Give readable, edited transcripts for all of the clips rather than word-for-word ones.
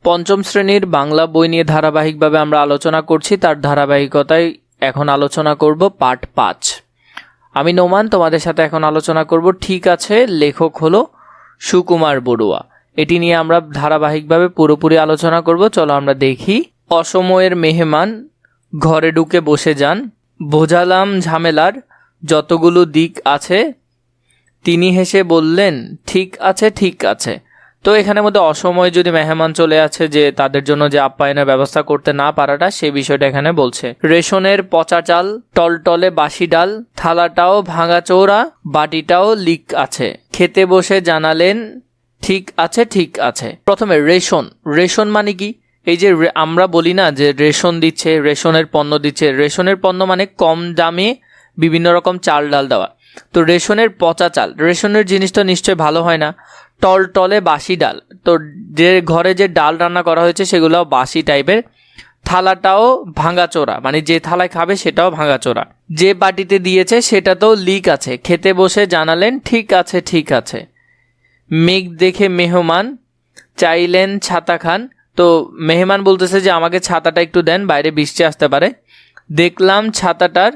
পঞ্চম শ্রেণীর বাংলা বই নিয়ে ধারাবাহিকভাবে আমরা আলোচনা করছি। তার ধারাবাহিকতায় এখন আলোচনা করব পার্ট 5। আমি নোমান তোমাদের সাথে এখন আলোচনা করব ঠিক আছে। লেখক হলো সুকুমার বড়ুয়া। এটি নিয়ে আমরা ধারাবাহিকভাবে পুরোপুরি আলোচনা করব। চলো আমরা দেখি। অসময়ের মেহমান ঘরে ঢুকে বসে যান, বোঝালাম ঝামেলার যতগুলো দিক আছে। তিনি হেসে বললেন ঠিক আছে ঠিক আছে। তো এখানের মধ্যে অসময়ে যদি মেহমান চলে আছে, যে তাদের জন্য যে আপ্যায়নের ব্যবস্থা করতে না পারাটা, সেই বিষয়টা এখানে বলছে। রেশনের পচা চাল, টলটলে বাসি ডাল, থালাটাও ভাঙাচোরা, বাটিটাও লিক আছে। খেতে বসে জানালেন ঠিক আছে ঠিক আছে। প্রথমে রেশন। রেশন মানে কি? এই যে আমরা বলি না যে রেশন দিচ্ছে, রেশনের পণ্য দিচ্ছে। রেশনের পণ্য মানে কম দামে বিভিন্ন রকম চাল ডাল দেওয়া। তো রেশনের পচা চাল, রেশনের জিনিসটা নিশ্চয়ই ভালো হয় না। টলটলে বাসি ডাল, তো যে ঘরে যে ডাল রান্না করা হয়েছে সেগুলো বাসি টাইপের। থালাটাও ভাঙাচোরা, মানে যে থালায় খাবে সেটাও ভাঙাচোরা। যে বাটিতে দিয়েছে সেটাতেও লিক আছে। খেতে বসে জানালেন ঠিক আছে ঠিক আছে। মেঘ দেখে মেহমান চাইলেন ছাতা খান। তো মেহমান বলতেছে যে আমাকে ছাতাটা একটু দেন, বাইরে বৃষ্টি আসতে পারে। দেখলাম ছাতাটার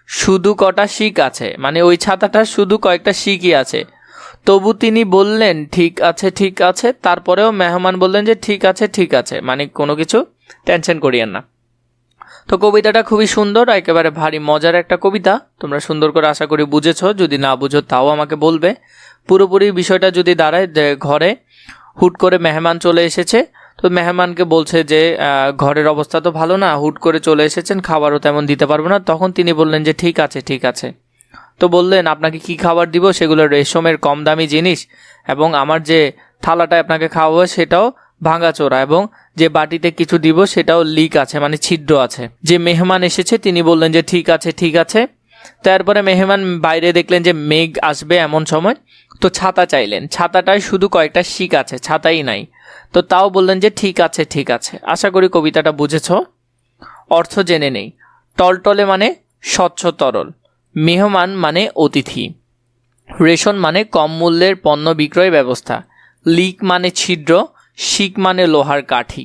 শুধু কটা শিক আছে, মানে ওই ছাতাটার শুধু কয়েকটা শিকই আছে। তবু তিনি বললেন ঠিক আছে ঠিক আছে। তারপরেও মেহমান বললেন যে ঠিক আছে ঠিক আছে, মানে কোনো কিছু টেনশন করিয়েন না। তো কবিতাটা খুবই সুন্দর, একেবারে ভারী মজার একটা কবিতা। তোমরা সুন্দর করে আশা করি বুঝেছো। যদি না বুঝো তাও আমাকে বলবে। পুরোপুরি বিষয়টা যদি দাঁড়ায় যে ঘরে হুট করে মেহমান চলে এসেছে, তো মেহমানকে বলছে যে ঘরের অবস্থা তো ভালো না, হুট করে চলে এসেছেন, খাবারও তেমন দিতে পারবো না। তখন তিনি বললেন যে ঠিক আছে ঠিক আছে। তো বললেন আপনাকে কি খাবার দিব? সেগুলো রেশমের কম দামি জিনিস, এবং আমার যে থালাটা আপনাকে খাওয়াবো সেটাও ভাঙাচোরা, এবং যে বাটিতে কিছু দিব সেটাও লিক আছে, মানে ছিদ্র আছে। যে মেহমান এসেছে তিনি বললেন যে ঠিক আছে ঠিক আছে। তারপরে মেহমান বাইরে দেখলেন যে মেঘ আসবে এমন সময়, তো ছাতা চাইলেন। ছাতাটায় শুধু কয়েকটা শিক আছে, ছাতাই নাই। তো তাও বললেন যে ঠিক আছে ঠিক আছে। আশা করি কবিতাটা বুঝেছ। অর্থ জেনে নেই। টলটলে মানে স্বচ্ছ তরল, মেহমান মানে অতিথি, রেশন মানে কম মূল্যের পণ্য বিক্রয় ব্যবস্থা, লিক মানে ছিদ্র, শিক মানে লোহার কাঠি।